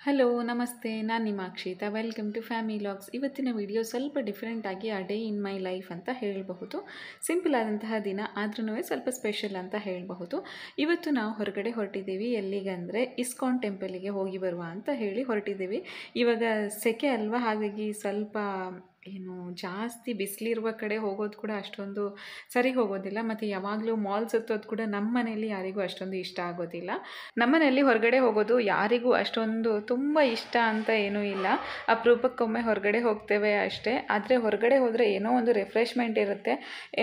Hello ನಮಸ್ತೆ, ನಾನು ನಿಮ್ಮ Akshita. Welcome to family logs. ಇವತ್ತಿನ ವಿಡಿಯೋ ಸ್ವಲ್ಪ ಡಿಫ್ರೆಂಟ್ ಆಗಿ a day in my life ಅಂತ ಹೇಳಬಹುದು. ಸಿಂಪಲ್ ಆದಂತಹ ದಿನ ಆದ್ರೂ ಸ್ವಲ್ಪ ಸ್ಪೆಷಲ್ ಅಂತ ಹೇಳಬಹುದು. ಇವತ್ತು ನಾವು ಹೊರಗಡೆ ಹೊರಟಿದ್ದೀವಿ. ಎಲ್ಲಿಗಂದರೆ ಇಸ್ಕಾನ್ ಟೆಂಪಲಿಗೆ ಹೋಗಿ ಬರುವ ಅಂತ ಹೇಳಿ ಹೊರಟಿದ್ದೀವಿ. ಇವಾಗ ಸೆಕೆ ಅಲ್ವಾ, ಹಾಗಾಗಿ ಸ್ವಲ್ಪ ಜಾಸ್ತಿ ಬಿಸಿಲಿರುವ ಕಡೆ ಹೋಗೋದು ಕೂಡ ಅಷ್ಟೊಂದು ಸರಿ ಹೋಗೋದಿಲ್ಲ. ಮತ್ತು ಯಾವಾಗಲೂ ಮಾಲ್ಸ್ ಹತ್ತೋದು ಕೂಡ ನಮ್ಮ ಮನೆಯಲ್ಲಿ ಯಾರಿಗೂ ಅಷ್ಟೊಂದು ಇಷ್ಟ ಆಗೋದಿಲ್ಲ. ನಮ್ಮ ಮನೆಯಲ್ಲಿ ಹೊರಗಡೆ ಹೋಗೋದು ಯಾರಿಗೂ ಅಷ್ಟೊಂದು ತುಂಬ ಇಷ್ಟ ಅಂತ ಏನೂ ಇಲ್ಲ. ಅಪರೂಪಕ್ಕೊಮ್ಮೆ ಹೊರಗಡೆ ಹೋಗ್ತೇವೆ ಅಷ್ಟೇ. ಆದರೆ ಹೊರಗಡೆ ಹೋದರೆ ಏನೋ ಒಂದು ರಿಫ್ರೆಶ್ಮೆಂಟ್ ಇರುತ್ತೆ,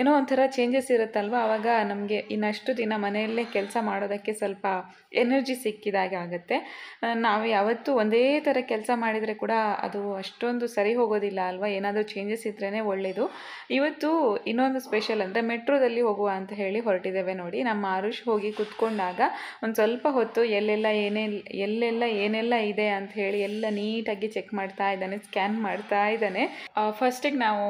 ಏನೋ ಒಂಥರ ಚೇಂಜಸ್ ಇರುತ್ತಲ್ವ. ಆವಾಗ ನಮಗೆ ಇನ್ನಷ್ಟು ದಿನ ಮನೆಯಲ್ಲೇ ಕೆಲಸ ಮಾಡೋದಕ್ಕೆ ಸ್ವಲ್ಪ ಎನರ್ಜಿ ಸಿಕ್ಕಿದಾಗೆ ಆಗುತ್ತೆ. ನಾವು ಯಾವತ್ತೂ ಒಂದೇ ಥರ ಕೆಲಸ ಮಾಡಿದರೆ ಕೂಡ ಅದು ಅಷ್ಟೊಂದು ಸರಿ ಹೋಗೋದಿಲ್ಲ ಅಲ್ವಾ. ಏನಾದರೂ ಚೇಂಜಸ್ ಇದ್ರೇ ಒಳ್ಳೆಯದು. ಇವತ್ತು ಇನ್ನೊಂದು ಸ್ಪೆಷಲ್ ಅಂದರೆ ಮೆಟ್ರೋದಲ್ಲಿ ಹೋಗುವ ಅಂತ ಹೇಳಿ ಹೊರಟಿದ್ದೇವೆ. ನೋಡಿ, ನಮ್ಮ ಆರುಷ್ ಹೋಗಿ ಕುತ್ಕೊಂಡಾಗ ಒಂದು ಸ್ವಲ್ಪ ಹೊತ್ತು ಎಲ್ಲೆಲ್ಲ ಏನೆಲ್ಲ ಇದೆ ಅಂತ ಹೇಳಿ ಎಲ್ಲ ನೀಟಾಗಿ ಚೆಕ್ ಮಾಡ್ತಾ ಇದ್ದಾನೆ, ಸ್ಕ್ಯಾನ್ ಮಾಡ್ತಾ ಇದ್ದಾನೆ. ಫಸ್ಟಿಗೆ ನಾವು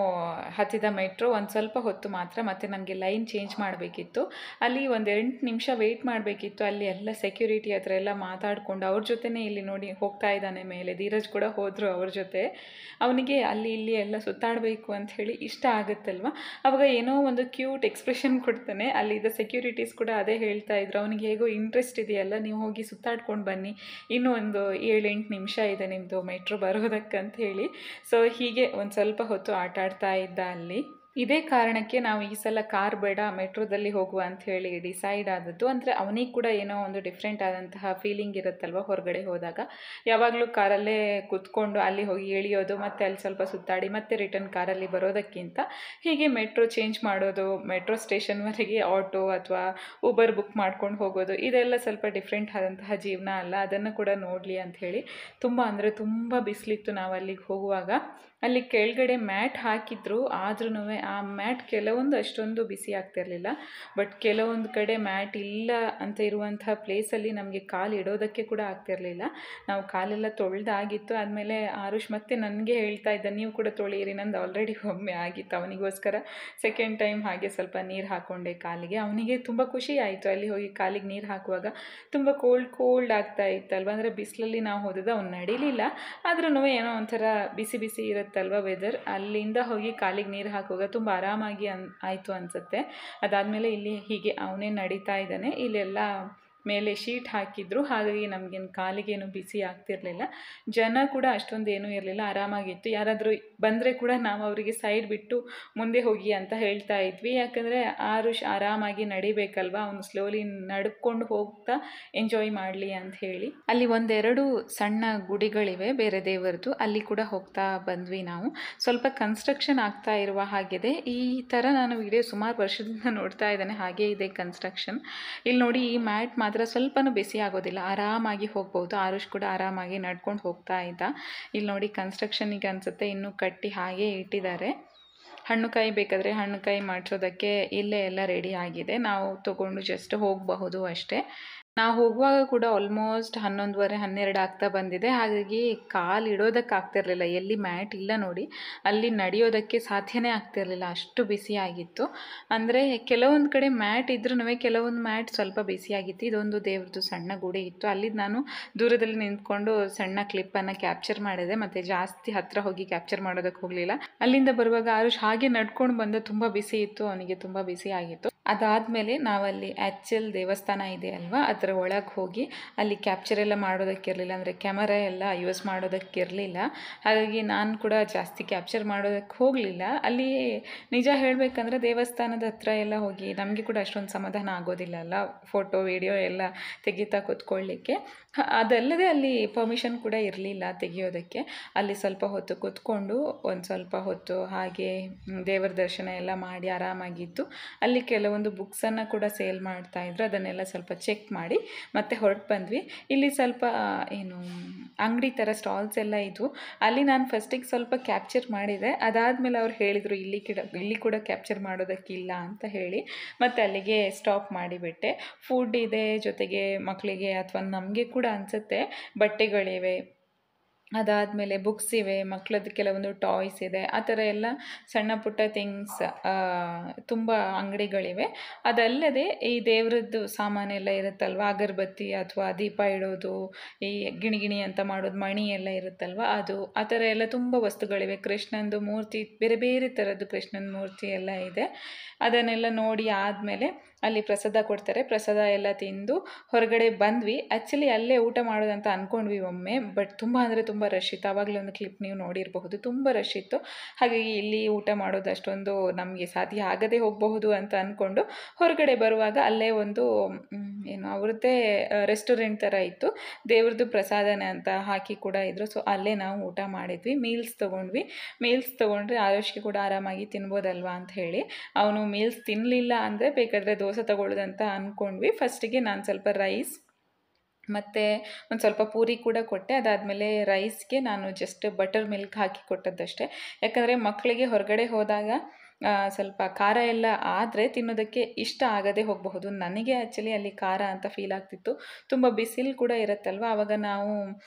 ಹತ್ತಿದ ಮೆಟ್ರೋ ಒಂದು ಸ್ವಲ್ಪ ಹೊತ್ತು ಮಾತ್ರ. ಮತ್ತು ನಮಗೆ ಲೈನ್ ಚೇಂಜ್ ಮಾಡಬೇಕಿತ್ತು. ಅಲ್ಲಿ ಒಂದು 8 ನಿಮಿಷ ವೆಯ್ಟ್ ಮಾಡಬೇಕಿತ್ತು. ಅಲ್ಲಿ ಎಲ್ಲ ಸೆಕ್ಯೂರಿಟಿ ಹತ್ರ ಎಲ್ಲ ಮಾತಾಡಿಕೊಂಡು ಅವ್ರ ಜೊತೆನೇ ಇಲ್ಲಿ ನೋಡಿ ಹೋಗ್ತಾ ಇದ್ದಾನೆ ಮೇಲೆ. ಧೀರಜ್ ಕೂಡ ಹೋದರು ಅವ್ರ ಜೊತೆ. ಅವನಿಗೆ ಅಲ್ಲಿ ಇಲ್ಲಿ ಎಲ್ಲ ಸುತ್ತಾಡಬೇಕು ಅಂತ ಹೇಳಿ ಇಷ್ಟ ಆಗುತ್ತಲ್ವ. ಅವಾಗ ಏನೋ ಒಂದು ಕ್ಯೂಟ್ ಎಕ್ಸ್ಪ್ರೆಷನ್ ಕೊಡ್ತಾನೆ. ಅಲ್ಲಿದ್ದ ಸೆಕ್ಯೂರಿಟೀಸ್ ಕೂಡ ಅದೇ ಹೇಳ್ತಾ ಇದ್ರು, ಅವನಿಗೆ ಹೇಗೋ ಇಂಟ್ರೆಸ್ಟ್ ಇದೆಯಲ್ಲ, ನೀವು ಹೋಗಿ ಸುತ್ತಾಡ್ಕೊಂಡು ಬನ್ನಿ, ಇನ್ನೂ ಒಂದು 7-8 ನಿಮಿಷ ಇದೆ ನಿಮ್ಮದು ಮೆಟ್ರೋ ಬರೋದಕ್ಕಂತ ಹೇಳಿ. ಸೊ ಹೀಗೆ ಒಂದು ಸ್ವಲ್ಪ ಹೊತ್ತು ಆಟ ಆಡ್ತಾ ಇದ್ದ ಅಲ್ಲಿ. ಇದೇ ಕಾರಣಕ್ಕೆ ನಾವು ಈ ಸಲ ಕಾರ್ ಬೇಡ, ಮೆಟ್ರೋದಲ್ಲಿ ಹೋಗುವ ಅಂತ ಹೇಳಿ ಡಿಸೈಡ್ ಆದದ್ದು. ಅಂದರೆ ಅವನಿಗೆ ಕೂಡ ಏನೋ ಒಂದು ಡಿಫ್ರೆಂಟ್ ಆದಂತಹ ಫೀಲಿಂಗ್ ಇರುತ್ತಲ್ವ ಹೊರಗಡೆ ಹೋದಾಗ. ಯಾವಾಗಲೂ ಕಾರಲ್ಲೇ ಕೂತ್ಕೊಂಡು ಅಲ್ಲಿ ಹೋಗಿ ಇಳಿಯೋದು, ಮತ್ತು ಅಲ್ಲಿ ಸ್ವಲ್ಪ ಸುತ್ತಾಡಿ ಮತ್ತೆ ರಿಟರ್ನ್ ಕಾರಲ್ಲಿ ಬರೋದಕ್ಕಿಂತ ಹೀಗೆ ಮೆಟ್ರೋ ಚೇಂಜ್ ಮಾಡೋದು, ಮೆಟ್ರೋ ಸ್ಟೇಷನ್ವರೆಗೆ ಆಟೋ ಅಥವಾ ಊಬರ್ ಬುಕ್ ಮಾಡ್ಕೊಂಡು ಹೋಗೋದು, ಇದೆಲ್ಲ ಸ್ವಲ್ಪ ಡಿಫ್ರೆಂಟ್ ಆದಂತಹ ಜೀವನ ಅಲ್ಲ. ಅದನ್ನು ಕೂಡ ನೋಡಲಿ ಅಂಥೇಳಿ ತುಂಬ ಅಂದರೆ ತುಂಬ ಬಿಸಿಲಿತ್ತು. ನಾವು ಅಲ್ಲಿಗೆ ಹೋಗುವಾಗ ಅಲ್ಲಿ ಕೆಳಗಡೆ ಮ್ಯಾಟ್ ಹಾಕಿದ್ರು, ಆದ್ರೂ ಆ ಮ್ಯಾಟ್ ಕೆಲವೊಂದು ಅಷ್ಟೊಂದು ಬಿಸಿ ಆಗ್ತಿರಲಿಲ್ಲ. ಬಟ್ ಕೆಲವೊಂದು ಕಡೆ ಮ್ಯಾಟ್ ಇಲ್ಲ ಅಂತ ಇರುವಂಥ ಪ್ಲೇಸಲ್ಲಿ ನಮಗೆ ಕಾಲು ಇಡೋದಕ್ಕೆ ಕೂಡ ಆಗ್ತಿರಲಿಲ್ಲ. ನಾವು ಕಾಲೆಲ್ಲ ತೊಳೆದಾಗಿತ್ತು. ಆದಮೇಲೆ ಆರುಷ್ ಮತ್ತೆ ನನಗೆ ಹೇಳ್ತಾ ಇದ್ದ, ನೀವು ಕೂಡ ತೊಳೆಯಿರಿ, ನಂದು ಆಲ್ರೆಡಿ ಒಮ್ಮೆ ಆಗಿತ್ತು. ಅವನಿಗೋಸ್ಕರ ಸೆಕೆಂಡ್ ಟೈಮ್ ಹಾಗೆ ಸ್ವಲ್ಪ ನೀರು ಹಾಕ್ಕೊಂಡೆ ಕಾಲಿಗೆ. ಅವನಿಗೆ ತುಂಬ ಖುಷಿ ಆಯಿತು. ಅಲ್ಲಿ ಹೋಗಿ ಕಾಲಿಗೆ ನೀರು ಹಾಕುವಾಗ ತುಂಬ ಕೋಲ್ಡ್ ಆಗ್ತಾ ಇತ್ತಲ್ವ. ಅಂದರೆ ಬಿಸಿಲಲ್ಲಿ ನಾವು ಹೋದದ್ದು ಅವ್ನು ನಡೀಲಿಲ್ಲ, ಆದ್ರೂ ಏನೋ ಒಂಥರ ಬಿಸಿ ಬಿಸಿ ಇರುತ್ತಲ್ವ ವೆದರ್. ಅಲ್ಲಿಂದ ಹೋಗಿ ಕಾಲಿಗೆ ನೀರು ಹಾಕುವಾಗ ತುಂಬ ಆರಾಮಾಗಿ ಆಯಿತು ಅನಿಸುತ್ತೆ. ಅದಾದಮೇಲೆ ಇಲ್ಲಿ ಹೀಗೆ ಅವನೇ ನಡೀತಾ ಇದ್ದಾನೆ. ಇಲ್ಲೆಲ್ಲ ಮೇಲೆ ಶೀಟ್ ಹಾಕಿದ್ರು, ಹಾಗಾಗಿ ನಮಗೇನು ಕಾಲಿಗೇನು ಬಿಸಿ ಆಗ್ತಿರಲಿಲ್ಲ. ಜನ ಕೂಡ ಅಷ್ಟೊಂದು ಏನೂ ಇರಲಿಲ್ಲ, ಆರಾಮಾಗಿತ್ತು. ಯಾರಾದರೂ ಬಂದರೆ ಕೂಡ ನಾವು ಅವರಿಗೆ ಸೈಡ್ ಬಿಟ್ಟು ಮುಂದೆ ಹೋಗಿ ಅಂತ ಹೇಳ್ತಾ ಇದ್ವಿ. ಯಾಕಂದರೆ ಆರುಷ್ ಆರಾಮಾಗಿ ನಡಿಬೇಕಲ್ವ, ಅವನು ಸ್ಲೋಲಿ ನಡ್ಕೊಂಡು ಹೋಗ್ತಾ ಎಂಜಾಯ್ ಮಾಡಲಿ ಅಂತ ಹೇಳಿ. ಅಲ್ಲಿ ಒಂದೆರಡು ಸಣ್ಣ ಗುಡಿಗಳಿವೆ ಬೇರೆ ದೇವರದು, ಅಲ್ಲಿ ಕೂಡ ಹೋಗ್ತಾ ಬಂದ್ವಿ ನಾವು. ಸ್ವಲ್ಪ ಕನ್ಸ್ಟ್ರಕ್ಷನ್ ಆಗ್ತಾ ಇರುವ ಹಾಗಿದೆ. ಈ ಥರ ನಾನು ವಿಡಿಯೋ ಸುಮಾರು ವರ್ಷದಿಂದ ನೋಡ್ತಾ ಇದ್ದೇನೆ, ಹಾಗೇ ಇದೆ ಕನ್ಸ್ಟ್ರಕ್ಷನ್. ಇಲ್ಲಿ ನೋಡಿ, ಈ ಮ್ಯಾಟ್ ಮಾತ್ರ ಸ್ವಲ್ಪನೂ ಬಿಸಿ ಆಗೋದಿಲ್ಲ, ಆರಾಮಾಗಿ ಹೋಗ್ಬೋದು. ಆರುಷ್ ಕೂಡ ಆರಾಮಾಗಿ ನಡ್ಕೊಂಡು ಹೋಗ್ತಾ ಇದ್ದ. ಇಲ್ಲಿ ನೋಡಿ, ಕನ್ಸ್ಟ್ರಕ್ಷನಿಗೆ ಅನಿಸುತ್ತೆ ಇನ್ನೂ ಕಟ್ಟಿ ಹಾಗೇ ಇಟ್ಟಿದ್ದಾರೆ. ಹಣ್ಣುಕಾಯಿ ಬೇಕಾದರೆ ಹಣ್ಣುಕಾಯಿ ಮಾಡಿಸೋದಕ್ಕೆ ಇಲ್ಲೇ ಎಲ್ಲ ರೆಡಿ ಆಗಿದೆ, ನಾವು ತೊಗೊಂಡು ಜಸ್ಟ್ ಹೋಗಬಹುದು ಅಷ್ಟೇ. ನಾವು ಹೋಗುವಾಗ ಕೂಡ ಆಲ್ಮೋಸ್ಟ್ 11:30-12 ಆಗ್ತಾ ಬಂದಿದೆ. ಹಾಗಾಗಿ ಕಾಲು ಇಡೋದಕ್ಕೆ ಆಗ್ತಿರಲಿಲ್ಲ. ಎಲ್ಲಿ ಮ್ಯಾಟ್ ಇಲ್ಲ ನೋಡಿ, ಅಲ್ಲಿ ನಡೆಯೋದಕ್ಕೆ ಸಾಧ್ಯನೇ ಆಗ್ತಿರಲಿಲ್ಲ, ಅಷ್ಟು ಬಿಸಿಯಾಗಿತ್ತು. ಅಂದರೆ ಕೆಲವೊಂದು ಕಡೆ ಮ್ಯಾಟ್ ಇದ್ರೂ ಕೆಲವೊಂದು ಮ್ಯಾಟ್ ಸ್ವಲ್ಪ ಬಿಸಿಯಾಗಿತ್ತು. ಇದೊಂದು ದೇವ್ರದ್ದು ಸಣ್ಣ ಗುಡಿ ಇತ್ತು, ಅಲ್ಲಿ ನಾನು ದೂರದಲ್ಲಿ ನಿಂತ್ಕೊಂಡು ಸಣ್ಣ ಕ್ಲಿಪ್ಪನ್ನು ಕ್ಯಾಪ್ಚರ್ ಮಾಡಿದೆ. ಮತ್ತು ಜಾಸ್ತಿ ಹತ್ತಿರ ಹೋಗಿ ಕ್ಯಾಪ್ಚರ್ ಮಾಡೋದಕ್ಕೆ ಹೋಗಲಿಲ್ಲ. ಅಲ್ಲಿಂದ ಬರುವಾಗ ಆರುಷ್ ಹಾಗೆ ನಡ್ಕೊಂಡು ಬಂದ, ತುಂಬ ಬಿಸಿ ಇತ್ತು, ಅವನಿಗೆ ತುಂಬ ಬಿಸಿ ಆಗಿತ್ತು. ಅದಾದಮೇಲೆ ನಾವಲ್ಲಿ ಆ್ಯಕ್ಚುಲ್ ದೇವಸ್ಥಾನ ಇದೆ ಅಲ್ವಾ, ಅದರ ಒಳಗೆ ಹೋಗಿ ಅಲ್ಲಿ ಕ್ಯಾಪ್ಚರ್ ಎಲ್ಲ ಮಾಡೋದಕ್ಕಿರಲಿಲ್ಲ, ಅಂದರೆ ಕ್ಯಾಮರಾ ಎಲ್ಲ ಯೂಸ್ ಮಾಡೋದಕ್ಕಿರಲಿಲ್ಲ. ಹಾಗಾಗಿ ನಾನು ಕೂಡ ಜಾಸ್ತಿ ಕ್ಯಾಪ್ಚರ್ ಮಾಡೋದಕ್ಕೆ ಹೋಗಲಿಲ್ಲ. ಅಲ್ಲಿ ನಿಜ ಹೇಳಬೇಕಂದ್ರೆ ದೇವಸ್ಥಾನದ ಹತ್ರ ಎಲ್ಲ ಹೋಗಿ ನಮಗೆ ಕೂಡ ಅಷ್ಟೊಂದು ಸಮಾಧಾನ ಆಗೋದಿಲ್ಲ ಅಲ್ಲ, ಫೋಟೋ ವಿಡಿಯೋ ಎಲ್ಲ ತೆಗಿತಾ ಕೂತ್ಕೊಳ್ಳಿಕ್ಕೆ. ಅದಲ್ಲದೆ ಅಲ್ಲಿ ಪರ್ಮಿಷನ್ ಕೂಡ ಇರಲಿಲ್ಲ ತೆಗಿಯೋದಕ್ಕೆ. ಅಲ್ಲಿ ಸ್ವಲ್ಪ ಹೊತ್ತು ಕೂತ್ಕೊಂಡು ಒಂದು ಸ್ವಲ್ಪ ಹೊತ್ತು ಹಾಗೆ ದೇವರ ದರ್ಶನ ಎಲ್ಲ ಮಾಡಿ ಆರಾಮಾಗಿದ್ದು. ಅಲ್ಲಿ ಕೆಲವೊಂದು ಬುಕ್ಸನ್ನು ಕೂಡ ಸೇಲ್ ಮಾಡ್ತಾಯಿದ್ರು, ಅದನ್ನೆಲ್ಲ ಸ್ವಲ್ಪ ಚೆಕ್ ಮಾಡಿ ಮತ್ತೆ ಹೊರಟು ಬಂದ್ವಿ. ಇಲ್ಲಿ ಸ್ವಲ್ಪ ಅಂಗಡಿ ಥರ ಸ್ಟಾಲ್ಸ್ ಎಲ್ಲ ಇದ್ವು. ಅಲ್ಲಿ ನಾನು ಫಸ್ಟಿಗೆ ಸ್ವಲ್ಪ ಕ್ಯಾಪ್ಚರ್ ಮಾಡಿದೆ. ಅದಾದಮೇಲೆ ಅವ್ರು ಹೇಳಿದರು ಇಲ್ಲಿ ಕೂಡ ಕ್ಯಾಪ್ಚರ್ ಮಾಡೋದಕ್ಕಿಲ್ಲ ಅಂತ ಹೇಳಿ, ಮತ್ತು ಅಲ್ಲಿಗೆ ಸ್ಟಾಪ್ ಮಾಡಿಬಿಟ್ಟೆ. ಫುಡ್ ಇದೆ, ಜೊತೆಗೆ ಮಕ್ಕಳಿಗೆ ಅಥವಾ ನಮಗೆ ಕೂಡ ಅನಿಸುತ್ತೆ ಬಟ್ಟೆಗಳಿವೆ, ಅದಾದಮೇಲೆ ಬುಕ್ಸ್ ಇವೆ, ಮಕ್ಕಳದ್ದು ಕೆಲವೊಂದು ಟಾಯ್ಸ್ ಇದೆ, ಆ ಥರ ಎಲ್ಲ ಸಣ್ಣ ಪುಟ್ಟ ಥಿಂಗ್ಸ್ ತುಂಬ ಅಂಗಡಿಗಳಿವೆ. ಅದಲ್ಲದೆ ಈ ದೇವ್ರದ್ದು ಸಾಮಾನೆಲ್ಲ ಇರುತ್ತಲ್ವ, ಅಗರಬತ್ತಿ ಅಥವಾ ದೀಪ ಇಡೋದು, ಈ ಗಿಣಿ ಅಂತ ಮಾಡೋದು, ಮಣಿ ಎಲ್ಲ ಇರುತ್ತಲ್ವ ಅದು, ಆ ಥರ ಎಲ್ಲ ತುಂಬ ವಸ್ತುಗಳಿವೆ. ಕೃಷ್ಣಂದು ಮೂರ್ತಿ, ಬೇರೆ ಬೇರೆ ಥರದ್ದು ಕೃಷ್ಣನ ಮೂರ್ತಿ ಎಲ್ಲ ಇದೆ. ಅದನ್ನೆಲ್ಲ ನೋಡಿ ಆದಮೇಲೆ ಅಲ್ಲಿ ಪ್ರಸಾದ ಕೊಡ್ತಾರೆ. ಪ್ರಸಾದ ಎಲ್ಲ ತಿಂದು ಹೊರಗಡೆ ಬಂದ್ವಿ. ಆ್ಯಕ್ಚುಲಿ ಅಲ್ಲೇ ಊಟ ಮಾಡೋದಂತ ಅಂದ್ಕೊಂಡ್ವಿ ಒಮ್ಮೆ, ಬಟ್ ತುಂಬ ಅಂದರೆ ತುಂಬ ರಶ್ ಇತ್ತು. ಆವಾಗಲೇ ಒಂದು ಕ್ಲಿಪ್ ನೀವು ನೋಡಿರಬಹುದು, ತುಂಬ ರಶ್ ಇತ್ತು. ಹಾಗಾಗಿ ಇಲ್ಲಿ ಊಟ ಮಾಡೋದು ಅಷ್ಟೊಂದು ನಮಗೆ ಸಾಧ್ಯ ಆಗದೆ ಹೋಗಬಹುದು ಅಂತ ಅಂದ್ಕೊಂಡು ಹೊರಗಡೆ ಬರುವಾಗ ಅಲ್ಲೇ ಒಂದು ಏನು ಅವ್ರದ್ದೇ ರೆಸ್ಟೋರೆಂಟ್ ಥರ ಇತ್ತು, ದೇವ್ರದ್ದು ಪ್ರಸಾದನೆ ಅಂತ ಹಾಕಿ ಕೂಡ ಇದ್ದರು. ಸೊ ಅಲ್ಲೇ ನಾವು ಊಟ ಮಾಡಿದ್ವಿ, ಮೀಲ್ಸ್ ತೊಗೊಂಡ್ರೆ ಆರೋಶ್ಗೆ ಕೂಡ ಆರಾಮಾಗಿ ತಿನ್ಬೋದಲ್ವಾ ಅಂತ ಹೇಳಿ. ಅವನು ಮೀಲ್ಸ್ ತಿನ್ನಲಿಲ್ಲ ಅಂದರೆ ಬೇಕಾದರೆ ದೋಸೆ ತಗೊಳ್ಳೋದಂತ ಅಂದ್ಕೊಂಡ್ವಿ. ಫಸ್ಟಿಗೆ ನಾನು ಸ್ವಲ್ಪ ರೈಸ್ ಮತ್ತು ಒಂದು ಸ್ವಲ್ಪ ಪೂರಿ ಕೂಡ ಕೊಟ್ಟೆ. ಅದಾದಮೇಲೆ ರೈಸ್ಗೆ ನಾನು ಜಸ್ಟ್ ಬಟರ್ ಮಿಲ್ಕ್ ಹಾಕಿ ಕೊಟ್ಟದ್ದಷ್ಟೇ. ಯಾಕಂದರೆ ಮಕ್ಕಳಿಗೆ ಹೊರಗಡೆ ಹೋದಾಗ ಸ್ವಲ್ಪ ಖಾರ ಎಲ್ಲ ಆದರೆ ತಿನ್ನೋದಕ್ಕೆ ಇಷ್ಟ ಆಗದೆ ಹೋಗಬಹುದು. ನನಗೆ ಆ್ಯಕ್ಚುಲಿ ಅಲ್ಲಿ ಖಾರ ಅಂತ ಫೀಲ್ ಆಗ್ತಿತ್ತು. ತುಂಬ ಬಿಸಿಲು ಕೂಡ ಇರುತ್ತಲ್ವ, ಆವಾಗ ನಾವು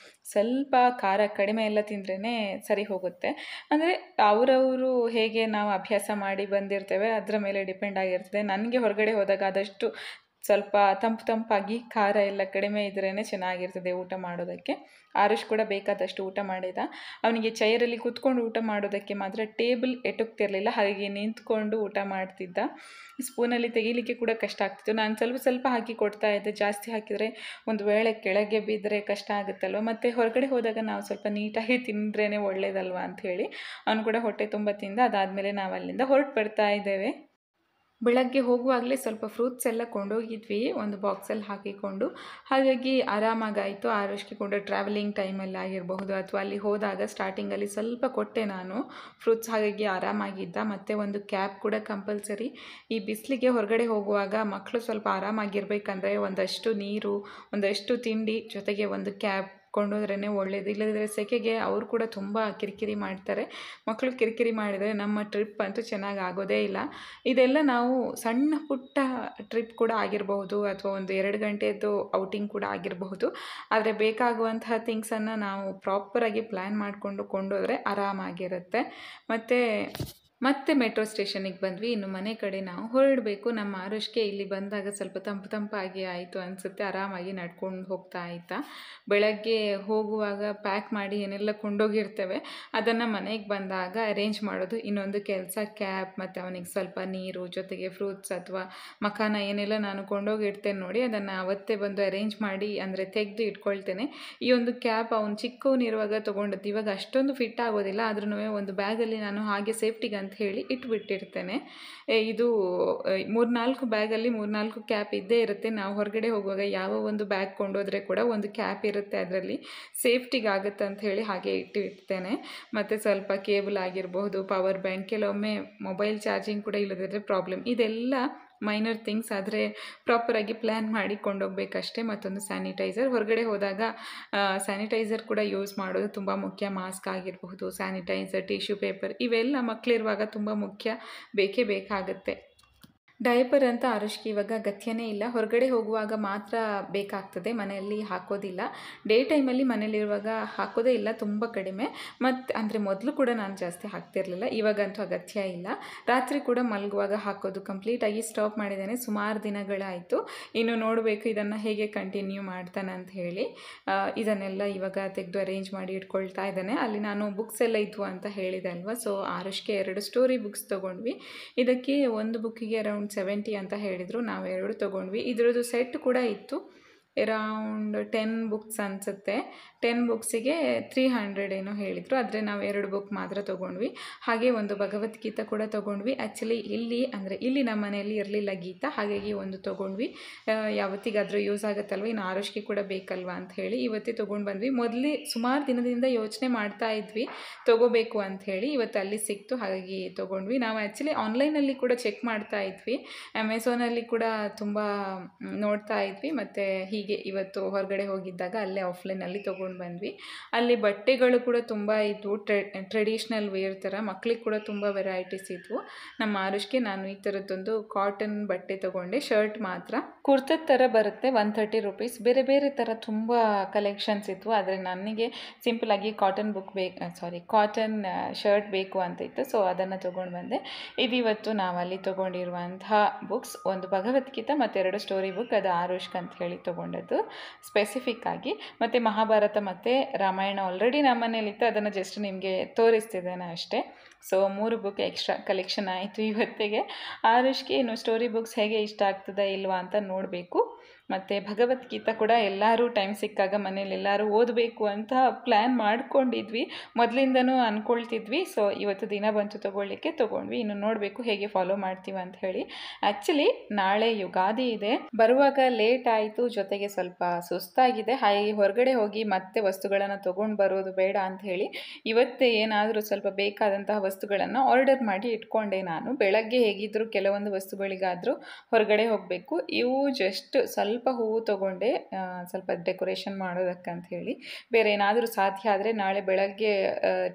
ಸ್ವಲ್ಪ ಖಾರ ಕಡಿಮೆ ಎಲ್ಲ ತಿಂದ್ರೇ ಸರಿ ಹೋಗುತ್ತೆ. ಅಂದರೆ ಅವರವರು ಹೇಗೆ ನಾವು ಅಭ್ಯಾಸ ಮಾಡಿ ಬಂದಿರ್ತೇವೆ ಅದರ ಮೇಲೆ ಡಿಪೆಂಡ್ ಆಗಿರ್ತದೆ. ನನಗೆ ಹೊರಗಡೆ ಹೋದಾಗ ಆದಷ್ಟು ಸ್ವಲ್ಪ ತಂಪಾಗಿ ಖಾರ ಎಲ್ಲ ಕಡಿಮೆ ಇದ್ರೇ ಚೆನ್ನಾಗಿರ್ತದೆ ಊಟ ಮಾಡೋದಕ್ಕೆ. ಆರುಷ್ ಕೂಡ ಬೇಕಾದಷ್ಟು ಊಟ ಮಾಡಿದ. ಅವನಿಗೆ ಚೈರಲ್ಲಿ ಕೂತ್ಕೊಂಡು ಊಟ ಮಾಡೋದಕ್ಕೆ ಮಾತ್ರ ಟೇಬಲ್ ಎಟುಕ್ತಿರಲಿಲ್ಲ, ಹಾಗೆ ನಿಂತ್ಕೊಂಡು ಊಟ ಮಾಡ್ತಿದ್ದ. ಸ್ಪೂನಲ್ಲಿ ತೆಗಿಲಿಕ್ಕೆ ಕೂಡ ಕಷ್ಟ ಆಗ್ತಿತ್ತು. ನಾನು ಸ್ವಲ್ಪ ಹಾಕಿ ಕೊಡ್ತಾ ಇದ್ದೆ, ಜಾಸ್ತಿ ಹಾಕಿದರೆ ಒಂದು ವೇಳೆ ಕೆಳಗೆ ಬಿದ್ದರೆ ಕಷ್ಟ ಆಗುತ್ತಲ್ವ. ಮತ್ತು ಹೊರಗಡೆ ಹೋದಾಗ ನಾವು ಸ್ವಲ್ಪ ನೀಟಾಗಿ ತಿಂದ್ರೇ ಒಳ್ಳೇದಲ್ವ ಅಂಥೇಳಿ ಅವನು ಕೂಡ ಹೊಟ್ಟೆ ತುಂಬ ತಿಂದ. ಅದಾದಮೇಲೆ ನಾವು ಅಲ್ಲಿಂದ ಹೊರಟು ಬರ್ತಾ ಇದ್ದೇವೆ. ಬೆಳಗ್ಗೆ ಹೋಗುವಾಗಲೇ ಸ್ವಲ್ಪ ಫ್ರೂಟ್ಸ್ ಎಲ್ಲ ಕೊಂಡೋಗಿದ್ವಿ ಒಂದು ಬಾಕ್ಸಲ್ಲಿ ಹಾಕಿಕೊಂಡು, ಹಾಗಾಗಿ ಆರಾಮಾಗಾಯಿತು. ಆರೋಶ್ಗೆ ಕೂಡ ಟ್ರಾವೆಲಿಂಗ್ ಟೈಮಲ್ಲಿ ಆಗಿರಬಹುದು ಅಥವಾ ಅಲ್ಲಿ ಹೋದಾಗ ಸ್ಟಾರ್ಟಿಂಗಲ್ಲಿ ಸ್ವಲ್ಪ ಕೊಟ್ಟೆ ನಾನು ಫ್ರೂಟ್ಸ್, ಹಾಗಾಗಿ ಆರಾಮಾಗಿದ್ದ. ಮತ್ತು ಒಂದು ಕ್ಯಾಪ್ ಕೂಡ ಕಂಪಲ್ಸರಿ. ಈ ಬಿಸಿಲಿಗೆ ಹೊರಗಡೆ ಹೋಗುವಾಗ ಮಕ್ಕಳು ಸ್ವಲ್ಪ ಆರಾಮಾಗಿರ್ಬೇಕಂದ್ರೆ ಒಂದಷ್ಟು ನೀರು, ಒಂದಷ್ಟು ತಿಂಡಿ ಜೊತೆಗೆ ಒಂದು ಕ್ಯಾಪ್ ಕೊಂಡೋದ್ರೇ ಒಳ್ಳೆಯದು. ಇಲ್ಲದಿದ್ದರೆ ಸೆಕೆಗೆ ಅವರು ಕೂಡ ತುಂಬ ಕಿರಿಕಿರಿ ಮಾಡ್ತಾರೆ. ಮಕ್ಕಳು ಕಿರಿಕಿರಿ ಮಾಡಿದರೆ ನಮ್ಮ ಟ್ರಿಪ್ ಅಂತೂ ಚೆನ್ನಾಗಿ ಆಗೋದೇ ಇಲ್ಲ. ಇದೆಲ್ಲ ನಾವು ಸಣ್ಣ ಪುಟ್ಟ ಟ್ರಿಪ್ ಕೂಡ ಆಗಿರಬಹುದು ಅಥವಾ ಒಂದು 2 ಗಂಟೆಯದ್ದು ಔಟಿಂಗ್ ಕೂಡ ಆಗಿರಬಹುದು. ಆದರೆ ಬೇಕಾಗುವಂತಹ ಥಿಂಗ್ಸನ್ನು ನಾವು ಪ್ರಾಪರಾಗಿ ಪ್ಲ್ಯಾನ್ ಮಾಡಿಕೊಂಡು ಕೊಂಡೋದ್ರೆ ಆರಾಮಾಗಿರುತ್ತೆ. ಮತ್ತೆ ಮೆಟ್ರೋ ಸ್ಟೇಷನಿಗೆ ಬಂದ್ವಿ. ಇನ್ನು ಮನೆ ಕಡೆ ನಾವು ಹೊರಡಬೇಕು. ನಮ್ಮ ಆರುಷ್ಗೆ ಇಲ್ಲಿ ಬಂದಾಗ ಸ್ವಲ್ಪ ತಂಪಾಗಿ ಆಯಿತು ಅನಿಸುತ್ತೆ. ಆರಾಮಾಗಿ ನಡ್ಕೊಂಡು ಹೋಗ್ತಾ ಇದ್ದ. ಬೆಳಗ್ಗೆ ಹೋಗುವಾಗ ಪ್ಯಾಕ್ ಮಾಡಿ ಏನೆಲ್ಲ ಕೊಂಡೋಗಿರ್ತೇವೆ ಅದನ್ನು ಮನೆಗೆ ಬಂದಾಗ ಅರೇಂಜ್ ಮಾಡೋದು ಇನ್ನೊಂದು ಕೆಲಸ. ಕ್ಯಾಪ್ ಮತ್ತು ಅವನಿಗೆ ಸ್ವಲ್ಪ ನೀರು ಜೊತೆಗೆ ಫ್ರೂಟ್ಸ್ ಅಥವಾ ಮಖಾನ ಏನೆಲ್ಲ ನಾನು ಕೊಂಡೋಗಿಡ್ತೇನೆ ನೋಡಿ, ಅದನ್ನು ಅವತ್ತೇ ಬಂದು ಅರೇಂಜ್ ಮಾಡಿ ಅಂದರೆ ತೆಗೆದು ಇಟ್ಕೊಳ್ತೇನೆ. ಈ ಒಂದು ಕ್ಯಾಪ್ ಅವನು ಚಿಕ್ಕವನಿರುವಾಗ ತೊಗೊಂಡದ್ದು, ಇವಾಗ ಅಷ್ಟೊಂದು ಫಿಟ್ ಆಗೋದಿಲ್ಲ, ಆದ್ರೂ ಒಂದು ಬ್ಯಾಗಲ್ಲಿ ನಾನು ಹಾಗೆ ಸೇಫ್ಟಿಗೆ ಅಂತ ಹೇಳಿ ಇಟ್ಬಿಟ್ಟಿರ್ತೇನೆ. ಇದು 3-4 ಬ್ಯಾಗಲ್ಲಿ 3-4 ಕ್ಯಾಪ್ ಇದ್ದೇ ಇರುತ್ತೆ. ನಾವು ಹೊರಗಡೆ ಹೋಗುವಾಗ ಯಾವ ಒಂದು ಬ್ಯಾಗ್ ಕೊಂಡೋದ್ರೆ ಕೂಡ ಒಂದು ಕ್ಯಾಪ್ ಇರುತ್ತೆ ಅದರಲ್ಲಿ, ಸೇಫ್ಟಿಗೆ ಆಗುತ್ತೆ ಅಂತ ಹೇಳಿ ಹಾಗೆ ಇಟ್ಟಿರ್ತೇನೆ. ಮತ್ತು ಸ್ವಲ್ಪ ಕೇಬಲ್ ಆಗಿರಬಹುದು, ಪವರ್ ಬ್ಯಾಂಕ್, ಕೆಲವೊಮ್ಮೆ ಮೊಬೈಲ್ ಚಾರ್ಜಿಂಗ್ ಕೂಡ ಇಲ್ಲದಿದ್ದರೆ ಪ್ರಾಬ್ಲಮ್. ಇದೆಲ್ಲ ಮೈನರ್ ಥಿಂಗ್ಸ್, ಆದರೆ ಪ್ರಾಪರಾಗಿ ಪ್ಲ್ಯಾನ್ ಮಾಡಿ ಕೊಂಡೋಗ್ಬೇಕಷ್ಟೇ. ಮತ್ತೊಂದು ಸ್ಯಾನಿಟೈಸರ್, ಹೊರಗಡೆ ಹೋದಾಗ ಸ್ಯಾನಿಟೈಸರ್ ಕೂಡ ಯೂಸ್ ಮಾಡೋದು ತುಂಬ ಮುಖ್ಯ. ಮಾಸ್ಕ್ ಆಗಿರಬಹುದು, ಸ್ಯಾನಿಟೈಸರ್, ಟಿಶ್ಯೂ ಪೇಪರ್, ಇವೆಲ್ಲ ಮಕ್ಕಳಿರುವಾಗ ತುಂಬ ಮುಖ್ಯ, ಬೇಕೇ ಬೇಕಾಗುತ್ತೆ. ಡೈಪರ್ ಅಂತ ಆರುಷ್ಗೆ ಇವಾಗ ಅಗತ್ಯನೇ ಇಲ್ಲ, ಹೊರಗಡೆ ಹೋಗುವಾಗ ಮಾತ್ರ ಬೇಕಾಗ್ತದೆ, ಮನೆಯಲ್ಲಿ ಹಾಕೋದಿಲ್ಲ. ಡೇ ಟೈಮಲ್ಲಿ ಮನೇಲಿರುವಾಗ ಹಾಕೋದೇ ಇಲ್ಲ, ತುಂಬ ಕಡಿಮೆ. ಮತ್ತು ಅಂದರೆ ಮೊದಲು ಕೂಡ ನಾನು ಜಾಸ್ತಿ ಹಾಕ್ತಿರಲಿಲ್ಲ, ಇವಾಗಂತೂ ಅಗತ್ಯ ಇಲ್ಲ. ರಾತ್ರಿ ಕೂಡ ಮಲಗುವಾಗ ಹಾಕೋದು ಕಂಪ್ಲೀಟಾಗಿ ಸ್ಟಾಪ್ ಮಾಡಿದ್ದೇನೆ, ಸುಮಾರು ದಿನಗಳಾಯಿತು. ಇನ್ನು ನೋಡಬೇಕು ಇದನ್ನು ಹೇಗೆ ಕಂಟಿನ್ಯೂ ಮಾಡ್ತಾನೆ ಅಂತ ಹೇಳಿ. ಇದನ್ನೆಲ್ಲ ಇವಾಗ ತೆಗೆದು ಅರೇಂಜ್ ಮಾಡಿ ಇಟ್ಕೊಳ್ತಾ ಇದ್ದಾನೆ. ಅಲ್ಲಿ ನಾನು ಬುಕ್ಸ್ ಎಲ್ಲ ಇದ್ವು ಅಂತ ಹೇಳಿದೆ ಅಲ್ವಾ, ಸೊ ಆರುಷ್ಗೆ 2 ಸ್ಟೋರಿ ಬುಕ್ಸ್ ತೊಗೊಂಡ್ವಿ. ಇದಕ್ಕೆ ಒಂದು ಬುಕ್ಕಿಗೆ ಅರೌಂಡ್ 70 ಅಂತ ಹೇಳಿದರು, ನಾವು 2 ತೊಗೊಂಡ್ವಿ. ಇದರದ್ದು ಸೆಟ್ ಕೂಡ ಇತ್ತು, ಅರೌಂಡ್ 10 ಬುಕ್ಸ್ ಅನಿಸುತ್ತೆ. 10 ಬುಕ್ಸಿಗೆ 300 ಏನೋ ಹೇಳಿದರು, ಆದರೆ ನಾವು 2 ಬುಕ್ ಮಾತ್ರ ತೊಗೊಂಡ್ವಿ. ಹಾಗೆ ಒಂದು ಭಗವದ್ಗೀತಾ ಕೂಡ ತೊಗೊಂಡ್ವಿ. ಆ್ಯಕ್ಚುಲಿ ಇಲ್ಲಿ ನಮ್ಮ ಮನೆಯಲ್ಲಿ ಇರಲಿಲ್ಲ ಗೀತಾ, ಹಾಗಾಗಿ ಒಂದು ತೊಗೊಂಡ್ವಿ. ಯಾವತ್ತಿಗಾದರೂ ಯೂಸ್ ಆಗುತ್ತಲ್ವ, ಇನ್ನು ಆರುಷ್ಗೆ ಕೂಡ ಬೇಕಲ್ವ ಅಂತ ಹೇಳಿ ಇವತ್ತೇ ತೊಗೊಂಡು ಬಂದ್ವಿ. ಮೊದಲೇ ಸುಮಾರು ದಿನದಿಂದ ಯೋಚನೆ ಮಾಡ್ತಾ ಇದ್ವಿ ತೊಗೋಬೇಕು ಅಂಥೇಳಿ, ಇವತ್ತು ಅಲ್ಲಿ ಸಿಕ್ತು, ಹಾಗಾಗಿ ತೊಗೊಂಡ್ವಿ. ನಾವು ಆ್ಯಕ್ಚುಲಿ ಆನ್ಲೈನಲ್ಲಿ ಕೂಡ ಚೆಕ್ ಮಾಡ್ತಾ ಇದ್ವಿ, ಅಮೆಝಾನಲ್ಲಿ ಕೂಡ ತುಂಬ ನೋಡ್ತಾ ಇದ್ವಿ, ಮತ್ತು ಹೀಗೆ ಹೀಗೆ ಇವತ್ತು ಹೊರಗಡೆ ಹೋಗಿದ್ದಾಗ ಅಲ್ಲೇ ಆಫ್ಲೈನಲ್ಲಿ ತೊಗೊಂಡು ಬಂದ್ವಿ. ಅಲ್ಲಿ ಬಟ್ಟೆಗಳು ಕೂಡ ತುಂಬ ಇದ್ವು, ಟ್ರೆಡಿಷ್ನಲ್ ವೇರ್ ಥರ. ಮಕ್ಳಿಗೆ ಕೂಡ ತುಂಬ ವೆರೈಟೀಸ್ ಇದ್ವು. ನಮ್ಮ ಆರುಷ್ಗೆ ನಾನು ಈ ಥರದ್ದೊಂದು ಕಾಟನ್ ಬಟ್ಟೆ ತೊಗೊಂಡೆ, ಶರ್ಟ್ ಮಾತ್ರ. ಕುರ್ತದ ಥರ ಬರುತ್ತೆ, 130 ರುಪೀಸ್. ಬೇರೆ ಬೇರೆ ಥರ ತುಂಬ ಕಲೆಕ್ಷನ್ಸ್ ಇದ್ವು. ಆದರೆ ನನಗೆ ಸಿಂಪಲಾಗಿ ಕಾಟನ್ ಶರ್ಟ್ ಬೇಕು ಅಂತ ಇತ್ತು, ಸೊ ಅದನ್ನು ತೊಗೊಂಡು ಬಂದೆ. ಇದು ಇವತ್ತು ನಾವಲ್ಲಿ ತೊಗೊಂಡಿರುವಂತಹ ಬುಕ್ಸ್, ಒಂದು ಭಗವದ್ಗೀತಾ ಮತ್ತು 2 ಸ್ಟೋರಿ ಬುಕ್. ಅದು ಆರುಷ್ಕ್ ಅಂತ ಹೇಳಿ ತೊಗೊಂಡದ್ದು ಸ್ಪೆಸಿಫಿಕ್ ಆಗಿ. ಮತ್ತು ಮಹಾಭಾರತ ಮತ್ತು ರಾಮಾಯಣ ಆಲ್ರೆಡಿ ನಮ್ಮ ಮನೇಲಿತ್ತು, ಅದನ್ನು ಜಸ್ಟ್ ನಿಮಗೆ ತೋರಿಸ್ತಿದ್ದೇನೆ ಅಷ್ಟೇ. ಸೊ 3 ಬುಕ್ ಎಕ್ಸ್ಟ್ರಾ ಕಲೆಕ್ಷನ್ ಆಯಿತು ಇವತ್ತಿಗೆ. ಆರುಷ್ಗೆ ಇನ್ನು ಸ್ಟೋರಿ ಬುಕ್ಸ್ ಹೇಗೆ ಇಷ್ಟ ಆಗ್ತದೆ ಇಲ್ವಾ ಅಂತ ನೋಡಬೇಕು. ಮತ್ತು ಭಗವದ್ಗೀತಾ ಕೂಡ ಎಲ್ಲರೂ ಟೈಮ್ ಸಿಕ್ಕಾಗ ಮನೇಲಿ ಎಲ್ಲರೂ ಓದಬೇಕು ಅಂತ ಪ್ಲ್ಯಾನ್ ಮಾಡ್ಕೊಂಡಿದ್ವಿ, ಮೊದಲಿಂದನೂ ಅಂದ್ಕೊಳ್ತಿದ್ವಿ. ಸೊ ಇವತ್ತು ದಿನ ಬಂತು ತೊಗೊಂಡ್ವಿ. ಇನ್ನು ನೋಡಬೇಕು ಹೇಗೆ ಫಾಲೋ ಮಾಡ್ತೀವಿ ಅಂತ ಹೇಳಿ. ಆ್ಯಕ್ಚುಲಿ ನಾಳೆ ಯುಗಾದಿ ಇದೆ, ಬರುವಾಗ ಲೇಟ್ ಆಯಿತು, ಜೊತೆಗೆ ಸ್ವಲ್ಪ ಸುಸ್ತಾಗಿದೆ. ಹಾಗೆ ಹೊರಗಡೆ ಹೋಗಿ ಮತ್ತೆ ವಸ್ತುಗಳನ್ನು ತೊಗೊಂಡು ಬರೋದು ಬೇಡ ಅಂತ ಹೇಳಿ ಇವತ್ತೇ ಏನಾದರೂ ಸ್ವಲ್ಪ ಬೇಕಾದಂತಹ ವಸ್ತುಗಳನ್ನು ಆರ್ಡರ್ ಮಾಡಿ ಇಟ್ಕೊಂಡೆ ನಾನು. ಬೆಳಗ್ಗೆ ಹೇಗಿದ್ದರೂ ಕೆಲವೊಂದು ವಸ್ತುಗಳಿಗಾದರೂ ಹೊರಗಡೆ ಹೋಗಬೇಕು. ಇವು ಜಸ್ಟ್ ಸ್ವಲ್ಪ ಹೂವು ತೊಗೊಂಡೆ, ಸ್ವಲ್ಪ ಡೆಕೋರೇಷನ್ ಮಾಡೋದಕ್ಕಂತ ಹೇಳಿ. ಬೇರೆ ಏನಾದರೂ ಸಾಧ್ಯ ಆದರೆ ನಾಳೆ ಬೆಳಗ್ಗೆ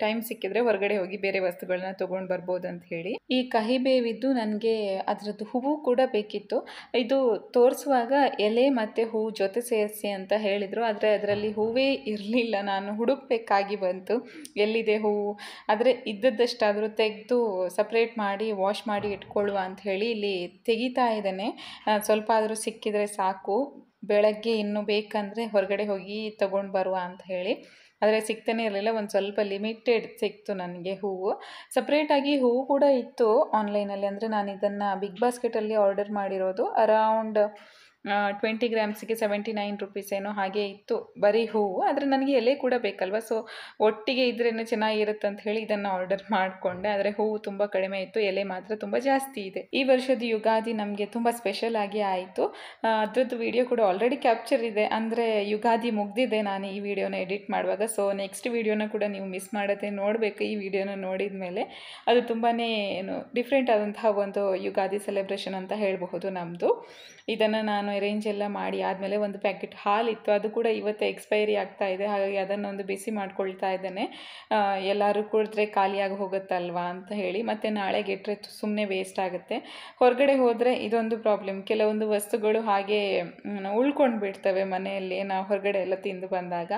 ಟೈಮ್ ಸಿಕ್ಕಿದ್ರೆ ಹೊರಗಡೆ ಹೋಗಿ ಬೇರೆ ವಸ್ತುಗಳನ್ನ ತೊಗೊಂಡು ಬರ್ಬೋದು ಅಂತ ಹೇಳಿ. ಈ ಕಹಿಬೇವಿದ್ದು ನನಗೆ ಅದರದ್ದು ಹೂವು ಕೂಡ ಬೇಕಿತ್ತು. ಇದು ತೋರಿಸುವಾಗ ಎಲೆ ಮತ್ತು ಹೂವು ಜೊತೆ ಸೇರಿಸಿ ಅಂತ ಹೇಳಿದರು, ಆದರೆ ಅದರಲ್ಲಿ ಹೂವೇ ಇರಲಿಲ್ಲ. ನಾನು ಹುಡುಕಬೇಕಾಗಿ ಬಂತು ಎಲ್ಲಿದೆ ಹೂವು. ಆದರೆ ಇದ್ದದ್ದಷ್ಟಾದರೂ ತೆಗೆದು ಸಪ್ರೇಟ್ ಮಾಡಿ ವಾಶ್ ಮಾಡಿ ಇಟ್ಕೊಳ್ಳುವ ಅಂತ ಹೇಳಿ ಇಲ್ಲಿ ತೆಗಿತಾ ಇದ್ದೇನೆ. ಸ್ವಲ್ಪ ಆದರೂ ಸಿಕ್ಕಿದರೆ ಸಾಕು, ಬೆಳಗ್ಗೆ ಇನ್ನೂ ಬೇಕಂದರೆ ಹೊರಗಡೆ ಹೋಗಿ ತೊಗೊಂಡು ಬರುವ ಅಂತ ಹೇಳಿ. ಆದರೆ ಸಿಗ್ತಾನೆ ಇರಲಿಲ್ಲ, ಒಂದು ಸ್ವಲ್ಪ ಲಿಮಿಟೆಡ್ ಸಿಕ್ತು ನನಗೆ ಹೂವು. ಸಪ್ರೇಟಾಗಿ ಹೂವು ಕೂಡ ಇತ್ತು ಆನ್ಲೈನಲ್ಲಿ. ಅಂದರೆ ನಾನು ಇದನ್ನು ಬಿಗ್ ಬಾಸ್ಕೆಟಲ್ಲಿ ಆರ್ಡರ್ ಮಾಡಿರೋದು. ಅರೌಂಡ್ 20 ಗ್ರಾಮ್ಸಿಗೆ 79 ರುಪೀಸ್ ಏನೋ ಹಾಗೆ ಇತ್ತು ಬರೀ ಹೂವು. ಆದರೆ ನನಗೆ ಎಲೆ ಕೂಡ ಬೇಕಲ್ವ, ಸೊ ಒಟ್ಟಿಗೆ ಇದ್ರೇ ಚೆನ್ನಾಗಿರುತ್ತೆ ಅಂತ ಹೇಳಿ ಇದನ್ನು ಆರ್ಡರ್ ಮಾಡಿಕೊಂಡೆ. ಆದರೆ ಹೂವು ತುಂಬ ಕಡಿಮೆ ಇತ್ತು, ಎಲೆ ಮಾತ್ರ ತುಂಬ ಜಾಸ್ತಿ ಇದೆ. ಈ ವರ್ಷದ ಯುಗಾದಿ ನಮಗೆ ತುಂಬ ಸ್ಪೆಷಲ್ ಆಗಿ ಆಯಿತು. ಅದ್ರದ್ದು ವಿಡಿಯೋ ಕೂಡ ಆಲ್ರೆಡಿ ಕ್ಯಾಪ್ಚರ್ ಇದೆ, ಅಂದರೆ ಯುಗಾದಿ ಮುಗ್ದಿದೆ ನಾನು ಈ ವಿಡಿಯೋನ ಎಡಿಟ್ ಮಾಡುವಾಗ. ಸೊ ನೆಕ್ಸ್ಟ್ ವಿಡಿಯೋನ ಕೂಡ ನೀವು ಮಿಸ್ ಮಾಡದೆ ನೋಡಬೇಕು. ಈ ವಿಡಿಯೋನ ನೋಡಿದ ಮೇಲೆ ಅದು ತುಂಬಾ ಡಿಫ್ರೆಂಟ್ ಆದಂತಹ ಒಂದು ಯುಗಾದಿ ಸೆಲೆಬ್ರೇಷನ್ ಅಂತ ಹೇಳಬಹುದು ನಮ್ಮದು. ಇದನ್ನು ನಾನು ಅರೇಂಜ್ ಎಲ್ಲ ಮಾಡಿ ಆದಮೇಲೆ ಒಂದು ಪ್ಯಾಕೆಟ್ ಹಾಲಿತ್ತು, ಅದು ಕೂಡ ಇವತ್ತು ಎಕ್ಸ್ಪೈರಿ ಆಗ್ತಾ ಇದೆ. ಹಾಗಾಗಿ ಅದನ್ನೊಂದು ಬಿಸಿ ಮಾಡ್ಕೊಳ್ತಾ ಇದ್ದೇನೆ. ಎಲ್ಲರೂ ಕುಡಿದ್ರೆ ಖಾಲಿಯಾಗಿ ಹೋಗುತ್ತಲ್ವಾ ಅಂತ ಹೇಳಿ. ಮತ್ತು ನಾಳೆಗೆ ಇಟ್ಟರೆ ಸುಮ್ಮನೆ ವೇಸ್ಟ್ ಆಗುತ್ತೆ. ಹೊರಗಡೆ ಹೋದರೆ ಇದೊಂದು ಪ್ರಾಬ್ಲಮ್, ಕೆಲವೊಂದು ವಸ್ತುಗಳು ಹಾಗೆ ಉಳ್ಕೊಂಡು ಬಿಡ್ತವೆ ಮನೆಯಲ್ಲಿ ನಾವು ಹೊರಗಡೆ ಎಲ್ಲ ತಿಂದು ಬಂದಾಗ.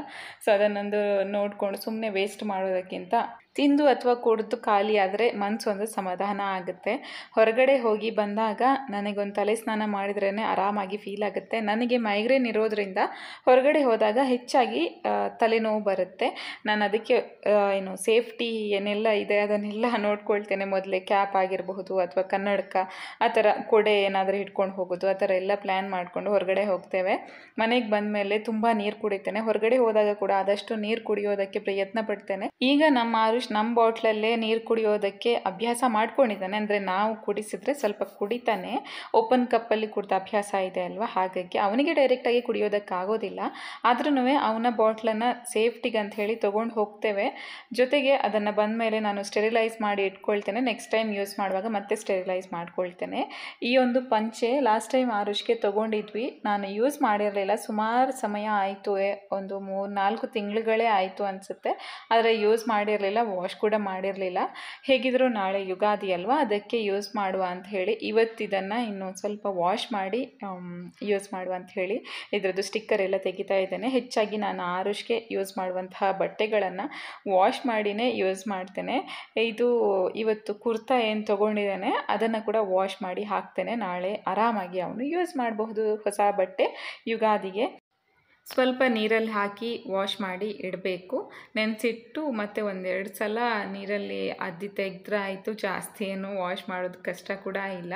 ಸೊ ಅದನ್ನೊಂದು ನೋಡಿಕೊಂಡು ಸುಮ್ಮನೆ ವೇಸ್ಟ್ ಮಾಡೋದಕ್ಕಿಂತ ತಿಂದು ಅಥವಾ ಕುಡಿದು ಖಾಲಿ ಆದರೆ ಮನಸ್ಸೊಂದು ಸಮಾಧಾನ ಆಗುತ್ತೆ. ಹೊರಗಡೆ ಹೋಗಿ ಬಂದಾಗ ನನಗೊಂದು ತಲೆ ಸ್ನಾನ ಮಾಡಿದ್ರೇ ಆರಾಮಾಗಿ ಫೀಲ್ ಆಗುತ್ತೆ. ನನಗೆ ಮೈಗ್ರೇನ್ ಇರೋದ್ರಿಂದ ಹೊರಗಡೆ ಹೋದಾಗ ಹೆಚ್ಚಾಗಿ ತಲೆನೋವು ಬರುತ್ತೆ. ನಾನು ಅದಕ್ಕೆ ಸೇಫ್ಟಿ ಏನೆಲ್ಲ ಇದೆ ಅದನ್ನೆಲ್ಲ ನೋಡ್ಕೊಳ್ತೇನೆ ಮೊದಲೇ. ಕ್ಯಾಪ್ ಆಗಿರಬಹುದು ಅಥವಾ ಕನ್ನಡಕ, ಆ ಥರ ಕೊಡೆ ಏನಾದರೂ ಇಟ್ಕೊಂಡು ಹೋಗೋದು, ಆ ಥರ ಎಲ್ಲ ಪ್ಲ್ಯಾನ್ ಮಾಡಿಕೊಂಡು ಹೊರಗಡೆ ಹೋಗ್ತೇವೆ. ಮನೆಗೆ ಬಂದ ಮೇಲೆ ತುಂಬ ನೀರು ಕುಡಿತೇನೆ. ಹೊರಗಡೆ ಹೋದಾಗ ಕೂಡ ಆದಷ್ಟು ನೀರು ಕುಡಿಯೋದಕ್ಕೆ ಪ್ರಯತ್ನ ಪಡ್ತೇನೆ. ಈಗ ನಮ್ಮ ಬಾಟ್ಲಲ್ಲೇ ನೀರು ಕುಡಿಯೋದಕ್ಕೆ ಅಭ್ಯಾಸ ಮಾಡ್ಕೊಂಡಿದ್ದಾನೆ. ಅಂದರೆ ನಾವು ಕುಡಿಸಿದ್ರೆ ಸ್ವಲ್ಪ ಕುಡಿತಾನೆ, ಓಪನ್ ಕಪ್ಪಲ್ಲಿ ಕುಡಿದ ಅಭ್ಯಾಸ ಇದೆ ಅಲ್ವಾ, ಹಾಗಾಗಿ ಅವನಿಗೆ ಡೈರೆಕ್ಟಾಗಿ ಕುಡಿಯೋದಕ್ಕಾಗೋದಿಲ್ಲ. ಆದ್ರೂ ಅವನ ಬಾಟ್ಲನ್ನು ಸೇಫ್ಟಿಗೆ ಅಂತ ಹೇಳಿ ತೊಗೊಂಡು ಹೋಗ್ತೇವೆ. ಜೊತೆಗೆ ಅದನ್ನು ಬಂದ ಮೇಲೆ ನಾನು ಸ್ಟೆರಿಲೈಸ್ ಮಾಡಿ ಇಟ್ಕೊಳ್ತೇನೆ. ನೆಕ್ಸ್ಟ್ ಟೈಮ್ ಯೂಸ್ ಮಾಡುವಾಗ ಮತ್ತೆ ಸ್ಟೆರಿಲೈಸ್ ಮಾಡ್ಕೊಳ್ತೇನೆ. ಈ ಒಂದು ಪಂಚೆ ಲಾಸ್ಟ್ ಟೈಮ್ ಆರುಷ್ಗೆ ತೊಗೊಂಡಿದ್ವಿ, ನಾನು ಯೂಸ್ ಮಾಡಿರಲಿಲ್ಲ. ಸುಮಾರು ಸಮಯ ಆಯಿತು, ಒಂದು 3-4 ತಿಂಗಳುಗಳೇ ಆಯಿತು ಅನಿಸುತ್ತೆ. ಆದರೆ ಯೂಸ್ ಮಾಡಿರಲಿಲ್ಲ, ವಾಶ್ ಕೂಡ ಮಾಡಿರಲಿಲ್ಲ. ಹೇಗಿದ್ದರೂ ನಾಳೆ ಯುಗಾದಿ ಅಲ್ವಾ, ಅದಕ್ಕೆ ಯೂಸ್ ಮಾಡುವ ಅಂತ ಹೇಳಿ ಇವತ್ತಿದನ್ನು ಇನ್ನೊಂದು ಸ್ವಲ್ಪ ವಾಶ್ ಮಾಡಿ ಯೂಸ್ ಮಾಡುವ ಅಂತ ಹೇಳಿ ಇದರದ್ದು ಸ್ಟಿಕ್ಕರ್ ಎಲ್ಲ ತೆಗಿತಾ ಇದ್ದೇನೆ. ಹೆಚ್ಚಾಗಿ ನಾನು ಆರುಷ್ಗೆ ಯೂಸ್ ಮಾಡುವಂತಹ ಬಟ್ಟೆಗಳನ್ನು ವಾಶ್ ಮಾಡಿನೇ ಯೂಸ್ ಮಾಡ್ತೇನೆ. ಇದು ಇವತ್ತು ಕುರ್ತಾ ಏನು ತೊಗೊಂಡಿದ್ದೇನೆ ಅದನ್ನು ಕೂಡ ವಾಶ್ ಮಾಡಿ ಹಾಕ್ತೇನೆ. ನಾಳೆ ಆರಾಮಾಗಿ ಅವನು ಯೂಸ್ ಮಾಡಬಹುದು ಹೊಸ ಬಟ್ಟೆ ಯುಗಾದಿಗೆ. ಸ್ವಲ್ಪ ನೀರಲ್ಲಿ ಹಾಕಿ ವಾಶ್ ಮಾಡಿ ಇಡಬೇಕು. ನೆನೆಸಿಟ್ಟು ಮತ್ತು 1-2 ಸಲ ನೀರಲ್ಲಿ ಅದ್ದಿ ತೆಗೆದ್ರೆ ಆಯಿತು. ಜಾಸ್ತಿ ಏನು ವಾಶ್ ಮಾಡೋದು ಕಷ್ಟ ಕೂಡ ಇಲ್ಲ.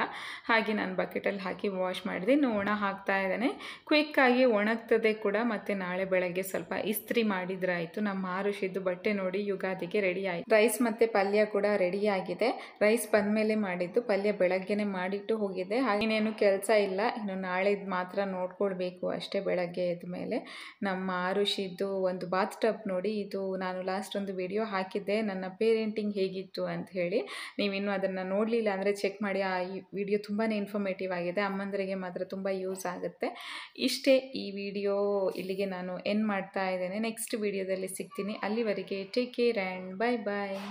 ಹಾಗೆ ನಾನು ಬಕೆಟಲ್ಲಿ ಹಾಕಿ ವಾಶ್ ಮಾಡಿದೆ. ಇನ್ನು ಒಣ ಹಾಕ್ತಾ ಇದ್ದೇನೆ. ಕ್ವಿಕ್ಕಾಗಿ ಒಣಗ್ತದೆ ಕೂಡ. ಮತ್ತು ನಾಳೆ ಬೆಳಗ್ಗೆ ಸ್ವಲ್ಪ ಇಸ್ತ್ರಿ ಮಾಡಿದ್ರೆ ಆಯಿತು. ನಮ್ಮ ಆರುಷಿದ್ದು ಬಟ್ಟೆ ನೋಡಿ ಯುಗಾದಿಗೆ ರೆಡಿ ಆಯಿತು. ರೈಸ್ ಮತ್ತು ಪಲ್ಯ ಕೂಡ ರೆಡಿಯಾಗಿದೆ. ರೈಸ್ ಬಂದಮೇಲೆ ಮಾಡಿದ್ದು, ಪಲ್ಯ ಬೆಳಗ್ಗೆನೇ ಮಾಡಿಟ್ಟು ಹೋಗಿದ್ದೆ. ಹಾಗೇನೇನು ಕೆಲಸ ಇಲ್ಲ, ಇನ್ನು ನಾಳೆದು ಮಾತ್ರ ನೋಡ್ಕೊಳ್ಬೇಕು ಅಷ್ಟೇ ಬೆಳಗ್ಗೆ ಎದ್ದ ಮೇಲೆ. ನಮ್ಮ ಆರುಷಿದ್ದು ಒಂದು ಬಾತ್ ಟಬ್ ನೋಡಿ. ಇದು ನಾನು ಲಾಸ್ಟ್ ಒಂದು ವಿಡಿಯೋ ಹಾಕಿದ್ದೆ ನನ್ನ ಪೇರೆಂಟಿಂಗ್ ಹೇಗಿತ್ತು ಅಂತ ಹೇಳಿ. ನೀವಿನ್ನೂ ಅದನ್ನು ನೋಡಲಿಲ್ಲ ಅಂದರೆ ಚೆಕ್ ಮಾಡಿ. ಈ ವಿಡಿಯೋ ತುಂಬಾ ಇನ್ಫಾರ್ಮೇಟಿವ್ ಆಗಿದೆ, ಅಮ್ಮಂದರಿಗೆ ಮಾತ್ರ ತುಂಬ ಯೂಸ್ ಆಗುತ್ತೆ. ಇಷ್ಟೇ ಈ ವಿಡಿಯೋ, ಇಲ್ಲಿಗೆ ನಾನು ಎಂಡ್ ಮಾಡ್ತಾ ಇದ್ದೇನೆ. ನೆಕ್ಸ್ಟ್ ವಿಡಿಯೋದಲ್ಲಿ ಸಿಗ್ತೀನಿ. ಅಲ್ಲಿವರೆಗೆ take care and bye bye.